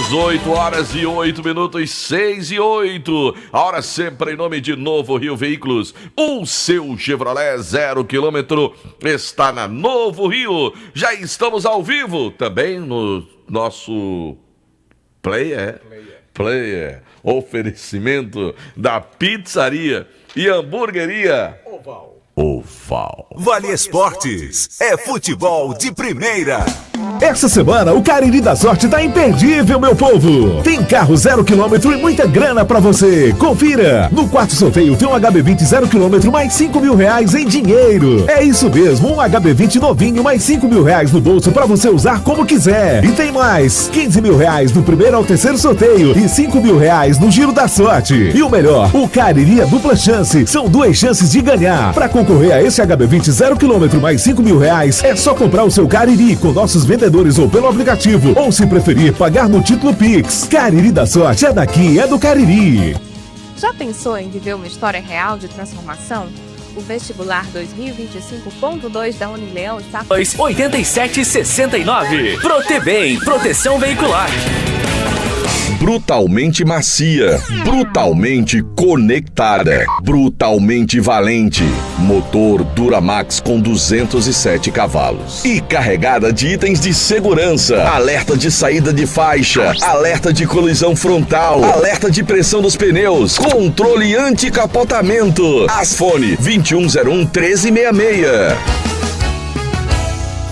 18 horas e 8 minutos, 6 e 8. A hora sempre em nome de Novo Rio Veículos. O seu Chevrolet 0 km está na Novo Rio. Já estamos ao vivo também no nosso Player. Oferecimento da pizzaria e hamburgueria Oval. Vale Esportes é futebol de primeira. Essa semana o Cariri da Sorte tá imperdível, meu povo. Tem carro 0 km e muita grana pra você. Confira. No quarto sorteio tem um HB20 0 km mais R$5.000 em dinheiro. É isso mesmo, um HB20 novinho mais R$5.000 no bolso pra você usar como quiser. E tem mais, R$15.000 no primeiro ao terceiro sorteio e R$5.000 no Giro da Sorte. E o melhor, o Cariri é dupla chance. São 2 chances de ganhar. Pra concorrer a esse HB20 0 km mais R$5.000, é só comprar o seu Cariri com nossos vendedores ou pelo aplicativo, ou se preferir, pagar no título Pix. Cariri da Sorte é daqui, é do Cariri. Já pensou em viver uma história real de transformação? O vestibular 2025.2 da Unileão está... 8769. Protebem, proteção veicular. Brutalmente macia, brutalmente conectada, brutalmente valente. Motor Duramax com 207 cavalos. E carregada de itens de segurança. Alerta de saída de faixa, alerta de colisão frontal, alerta de pressão dos pneus, controle anti-capotamento. Asfone 2101-1366.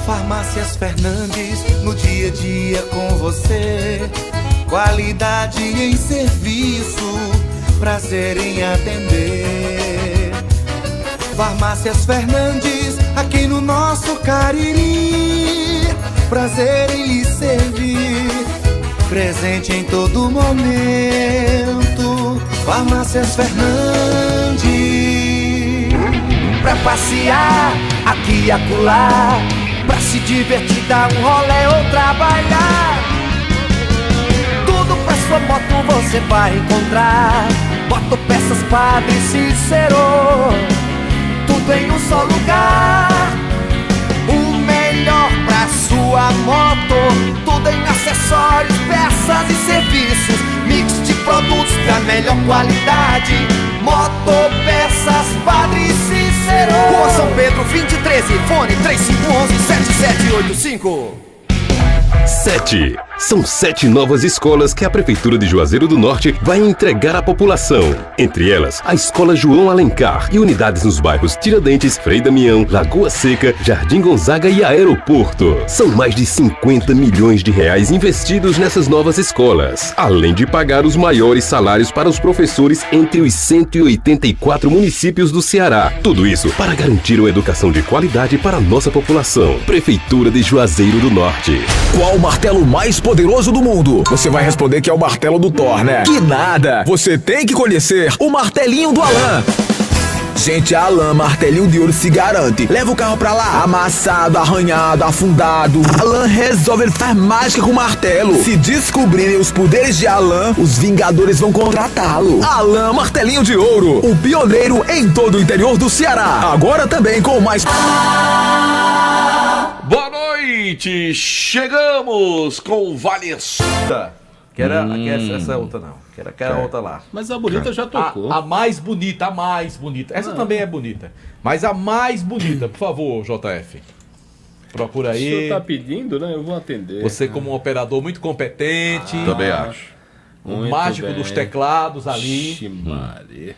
Farmácias Fernandes, no dia a dia com você. Qualidade em serviço, prazer em atender. Farmácias Fernandes, aqui no nosso Cariri. Prazer em lhe servir, presente em todo momento. Farmácias Fernandes. Pra passear, aqui e acolá. Pra se divertir, dar um rolê ou trabalhar. Pra sua moto você vai encontrar Motopeças Padre Cícero. Tudo em um só lugar. O melhor pra sua moto. Tudo em acessórios, peças e serviços. Mix de produtos da melhor qualidade. Motopeças Padre Cícero. Rua São Pedro 2013. Fone 3511-7785. 7. São 7 novas escolas que a Prefeitura de Juazeiro do Norte vai entregar à população. Entre elas, a Escola João Alencar e unidades nos bairros Tiradentes, Frei Damião, Lagoa Seca, Jardim Gonzaga e Aeroporto. São mais de R$50 milhões investidos nessas novas escolas, além de pagar os maiores salários para os professores entre os 184 municípios do Ceará. Tudo isso para garantir uma educação de qualidade para a nossa população. Prefeitura de Juazeiro do Norte. Qual o martelo mais poderoso do mundo? Você vai responder que é o martelo do Thor, né? Que nada! Você tem que conhecer o martelinho do Alan. Gente, a Alan Martelinho de Ouro se garante. Leva o carro pra lá, amassado, arranhado, afundado. Alan resolve, ele faz mágica com o martelo. Se descobrirem os poderes de Alan, os Vingadores vão contratá-lo. Alan Martelinho de Ouro, o pioneiro em todo o interior do Ceará. Agora também com mais... Boa noite! Chegamos com o Vale Esportes. Quero essa outra não. Quero aquela outra lá. Mas a bonita já tocou. A mais bonita, a mais bonita. Essa também é bonita. Mas a mais bonita, por favor, JF. Procura aí. O senhor tá pedindo, né? Eu vou atender. Você como um operador muito competente. Também acho. O mágico dos teclados ali. Ixi, Maria.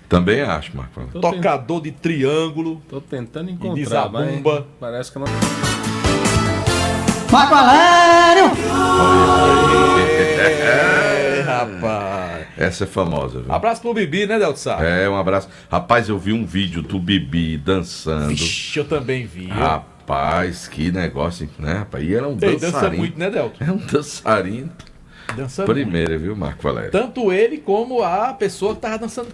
Também acho, Marco. Tocador de triângulo. Tô tentando encontrar, e de zabumba. Parece que não... Marco Valério! Rapaz. Essa é famosa, viu? Abraço pro Bibi, né, Delto Sá? É, um abraço. Rapaz, eu vi um vídeo do Bibi dançando. Vixe, eu também vi. Rapaz, que negócio, né, rapaz? E era um dançarino. Dança muito, né, Delto? É um dançarino. Dança Primeira, muito. Viu, Marco Valério? Tanto ele como a pessoa que tava dançando